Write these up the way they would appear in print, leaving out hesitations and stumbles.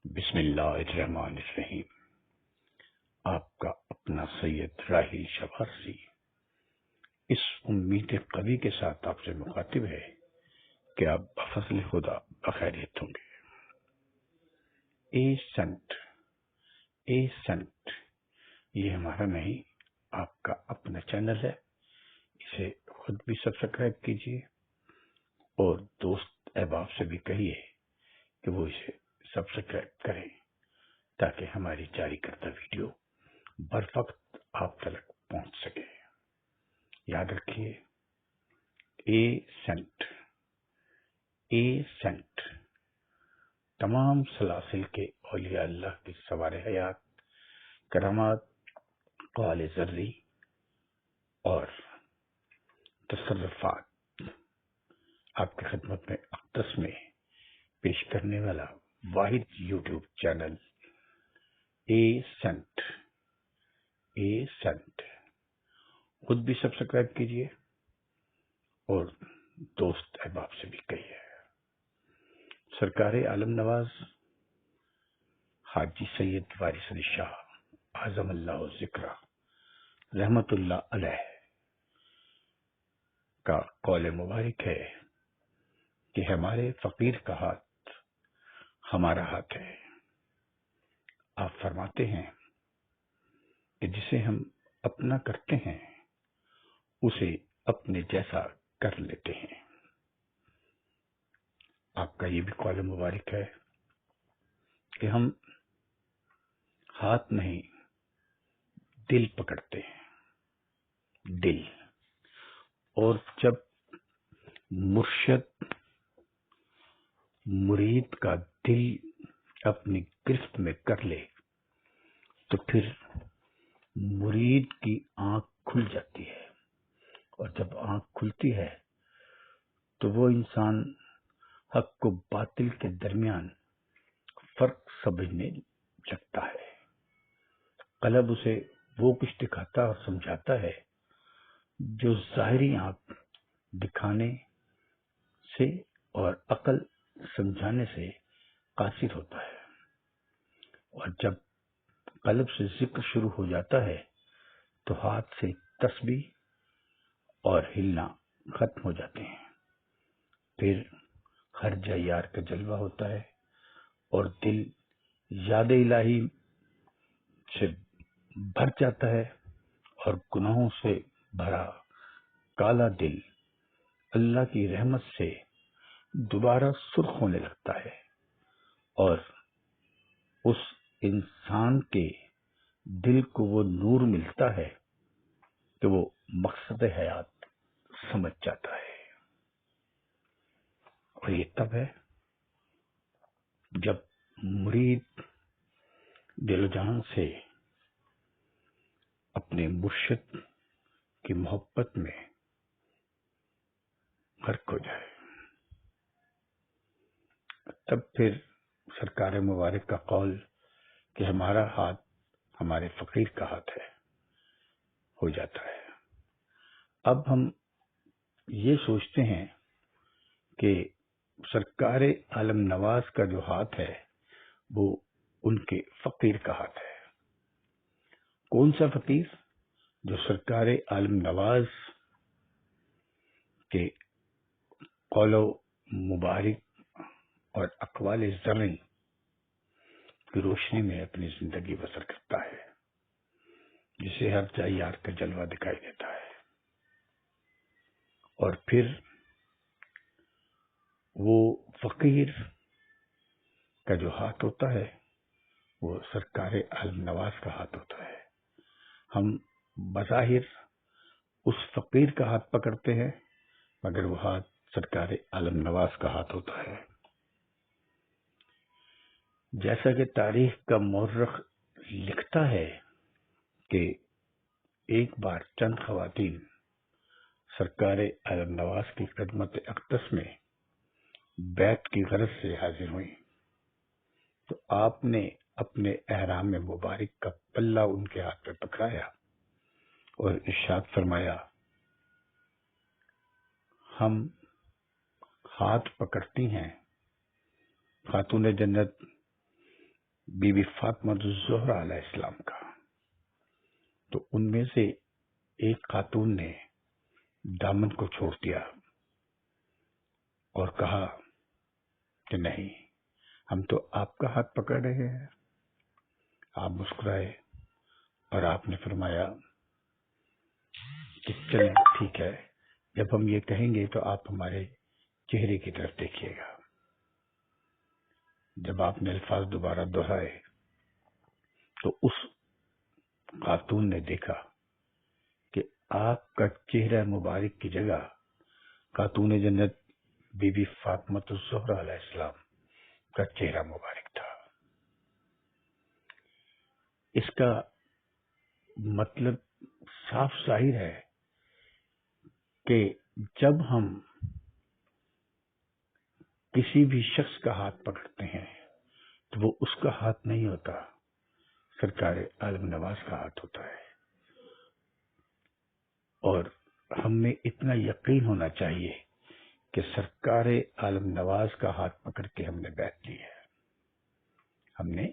بسم اللہ الرحمن الرحیم۔ آپ کا اپنا سید راحیل شبارسی اس امید قوی کے ساتھ آپ سے مخاطب ہے کہ آپ بفضل خدا بخیریت ہوں گے۔ اے سنٹ یہ ہمارا نہیں، آپ کا اپنا چینل ہے، اسے خود بھی سبسکرائب کیجیے اور دوست احباب سے بھی کہیے کہ وہ اسے سبسکرائب کریں تاکہ ہماری جاری کردہ ویڈیو بروقت آپ تک پہنچ سکے۔ یاد رکھیے، اے سنٹ تمام سلاسل کے اولیاء اللہ کی سوار حیات، کرامات، قوال ذری اور تصرفات آپ کی خدمت میں اقدس میں پیش کرنے والا واحد یوٹیوب چینل اے سنٹ خود بھی سبسکرائب کیجیے اور دوست احباب سے بھی کہیے۔ سرکار عالم نواز حاجی سید وارث علی شاہ اعظم اللہ ذکرہ رحمت اللہ علیہ کا قول مبارک ہے کہ ہمارے فقیر کا ہاتھ ہمارا ہاتھ ہے۔ آپ فرماتے ہیں کہ جسے ہم اپنا کرتے ہیں اسے اپنے جیسا کر لیتے ہیں۔ آپ کا یہ بھی قول مبارک ہے کہ ہم ہاتھ نہیں دل پکڑتے ہیں، دل، اور جب مرشد مرید کا دل اپنی گرفت میں کر لے تو پھر مرید کی آنکھ کھل جاتی ہے، اور جب آنکھ کھلتی ہے تو وہ انسان حق و باطل کے درمیان فرق سمجھنے لگتا ہے۔ قلب اسے وہ کچھ دکھاتا اور سمجھاتا ہے جو ظاہری آنکھ دکھانے سے اور عقل سمجھانے سے قاصر ہوتا ہے، اور جب قلب سے ذکر شروع ہو جاتا ہے تو ہاتھ سے تسبیح اور ہلنا ختم ہو جاتے ہیں۔ پھر ہر جا یار کا جلوہ ہوتا ہے اور دل یاد الہی سے بھر جاتا ہے، اور گناہوں سے بھرا کالا دل اللہ کی رحمت سے دوبارہ سرخ ہونے لگتا ہے، اور اس انسان کے دل کو وہ نور ملتا ہے کہ وہ مقصد حیات سمجھ جاتا ہے۔ اور یہ تب ہے جب مرید دل و جان سے اپنے مرشد کی محبت میں غرق ہو جائے، تب پھر سرکار مبارک کا قول کہ ہمارا ہاتھ ہمارے فقیر کا ہاتھ ہے ہو جاتا ہے۔ اب ہم یہ سوچتے ہیں کہ سرکار عالم نواز کا جو ہاتھ ہے وہ ان کے فقیر کا ہاتھ ہے۔ کون سا فقیر؟ جو سرکار عالم نواز کے قول و مبارک اور اقوال زرعی کی روشنی میں اپنی زندگی بسر کرتا ہے، جسے ہر جا یار کا جلوہ دکھائی دیتا ہے، اور پھر وہ فقیر کا جو ہاتھ ہوتا ہے وہ سرکار عالم نواز کا ہاتھ ہوتا ہے۔ ہم بظاہر اس فقیر کا ہاتھ پکڑتے ہیں مگر وہ ہاتھ سرکار عالم نواز کا ہاتھ ہوتا ہے۔ جیسا کہ تاریخ کا مورخ لکھتا ہے کہ ایک بار چند خواتین سرکار عالم نواز کی خدمت اقدس میں بیعت کی غرض سے حاضر ہوئیں تو آپ نے اپنے احرام مبارک کا پلہ ان کے ہاتھ پہ پکڑایا اور ارشاد فرمایا، ہم ہاتھ پکڑتی ہیں خاتون جنت بی بی فاطمہ الزہرا علیہ السلام کا، تو ان میں سے ایک خاتون نے دامن کو چھوڑ دیا اور کہا کہ نہیں، ہم تو آپ کا ہاتھ پکڑ رہے ہیں۔ آپ مسکرائے اور آپ نے فرمایا کہ چل ٹھیک ہے، جب ہم یہ کہیں گے تو آپ ہمارے چہرے کی طرف دیکھیے گا۔ جب آپ نے الفاظ دوبارہ دہرائے تو اس خاتون نے دیکھا کہ آپ کا چہرہ مبارک کی جگہ خاتون جنت بی بی فاطمہ الزہرا علیہ السلام کا چہرہ مبارک تھا۔ اس کا مطلب صاف ظاہر ہے کہ جب ہم کسی بھی شخص کا ہاتھ پکڑتے ہیں تو وہ اس کا ہاتھ نہیں ہوتا، سرکار عالم نواز کا ہاتھ ہوتا ہے۔ اور ہم میں اتنا یقین ہونا چاہیے کہ سرکار عالم نواز کا ہاتھ پکڑ کے ہم نے بیعت لی ہے، ہم نے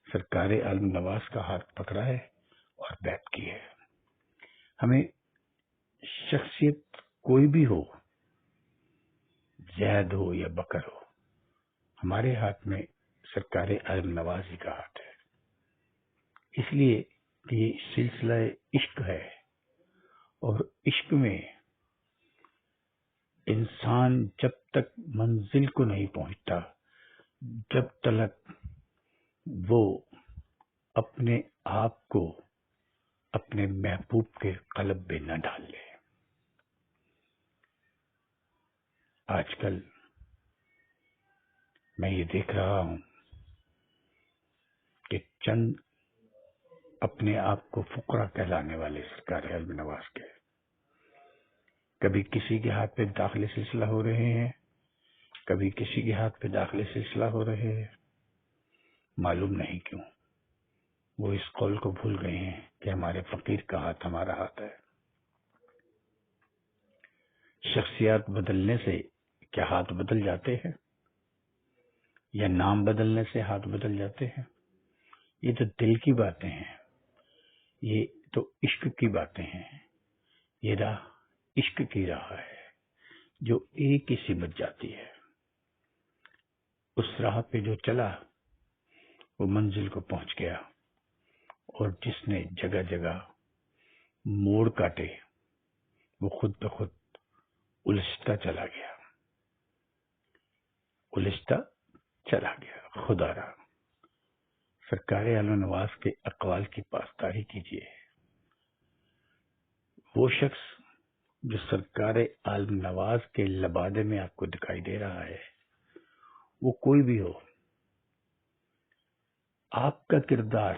سرکار عالم نواز کا ہاتھ پکڑا ہے اور بیعت کی ہے۔ ہمیں شخصیت کوئی بھی ہو، زید ہو یا بکر ہو، ہمارے ہاتھ میں سرکار عالم نواز ہی کا ہاتھ ہے۔ اس لیے کہ یہ سلسلہ عشق ہے، اور عشق میں انسان جب تک منزل کو نہیں پہنچتا، جب تک وہ اپنے آپ کو اپنے محبوب کے قلب میں نہ ڈال لے۔ آج کل میں یہ دیکھ رہا ہوں کہ چند اپنے آپ کو فقرا کہلانے والے سرکار عالم نواز کے کبھی کسی کے ہاتھ پہ داخلے سلسلہ ہو رہے ہیں، کبھی کسی کے ہاتھ پہ داخلے سلسلہ ہو رہے ہیں، معلوم نہیں کیوں وہ اس قول کو بھول گئے ہیں کہ ہمارے فقیر کا ہاتھ ہمارا ہاتھ ہے۔ شخصیات بدلنے سے کیا ہاتھ بدل جاتے ہیں، یا نام بدلنے سے ہاتھ بدل جاتے ہیں؟ یہ تو دل کی باتیں ہیں، یہ تو عشق کی باتیں ہیں۔ یہ راہ عشق کی راہ ہے جو ایک ہی سمت جاتی ہے۔ اس راہ پہ جو چلا وہ منزل کو پہنچ گیا، اور جس نے جگہ جگہ موڑ کاٹے وہ خود بخود الجھتا چلا گیا، الجھتا چلا گیا۔ خدا را سرکار عالم نواز کے اقوال کی پاسداری کیجیے۔ وہ شخص جو سرکار عالم نواز کے لبادے میں آپ کو دکھائی دے رہا ہے، وہ کوئی بھی ہو، آپ کا کردار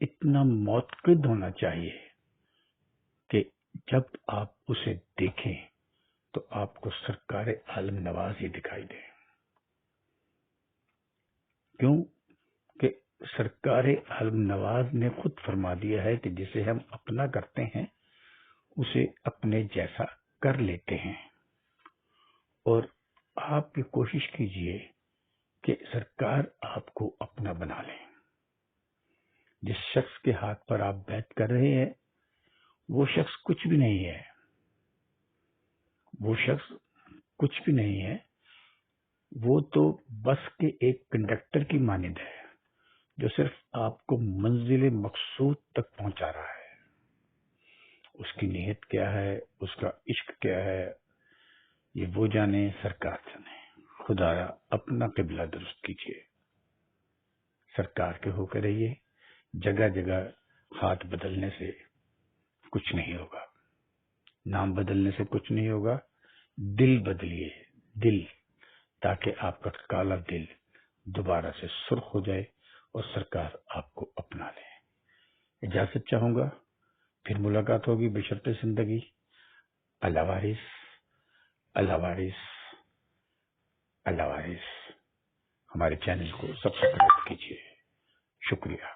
اتنا معتقد ہونا چاہیے کہ جب آپ اسے دیکھیں تو آپ کو سرکار عالم نواز ہی دکھائی دے۔ کیوں کہ سرکار عالم نواز نے خود فرما دیا ہے کہ جسے ہم اپنا کرتے ہیں اسے اپنے جیسا کر لیتے ہیں۔ اور آپ یہ کوشش کیجئے کہ سرکار آپ کو اپنا بنا لیں۔ جس شخص کے ہاتھ پر آپ بیعت کر رہے ہیں وہ شخص کچھ بھی نہیں ہے، وہ شخص کچھ بھی نہیں ہے، وہ تو بس کے ایک کنڈکٹر کی مانند ہے جو صرف آپ کو منزل مقصود تک پہنچا رہا ہے۔ اس کی نیت کیا ہے، اس کا عشق کیا ہے، یہ وہ جانے، سرکار جانے۔ خدایا اپنا قبلہ درست کیجیے، سرکار کے ہو کے رہیے۔ جگہ جگہ ہاتھ بدلنے سے کچھ نہیں ہوگا، نام بدلنے سے کچھ نہیں ہوگا۔ دل بدلیے، دل، تاکہ آپ کا کالا دل دوبارہ سے سرخ ہو جائے اور سرکار آپ کو اپنا لے۔ اجازت چاہوں گا، پھر ملاقات ہوگی بشرط زندگی۔ اللہ وارث، اللہ وارث، اللہ وارث۔ ہمارے چینل کو سبسکرائب کیجیے۔ شکریہ۔